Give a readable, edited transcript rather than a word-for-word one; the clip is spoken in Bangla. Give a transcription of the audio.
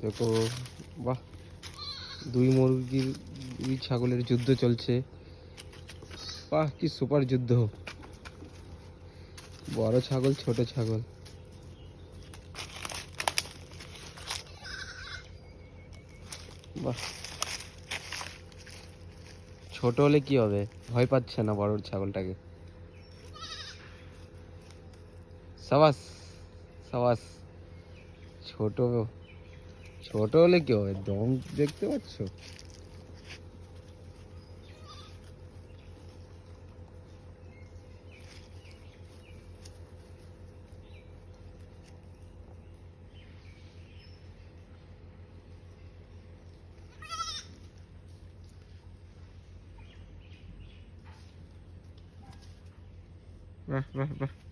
দেখো, বাহ, দুই মুরগির দুই ছাগলের যুদ্ধ চলছে। বাহ, কি সুপার যুদ্ধ! বড় ছাগল, ছোট ছাগল। বাহ, ছোট হলে কি হবে, ভয় পাচ্ছে না বড় ছাগলটাকে। সাবাস, সাবাস। ছোট ছোট হলে কি হবে, দম দেখতে পাচ্ছ? বাহ বাহ বাহ।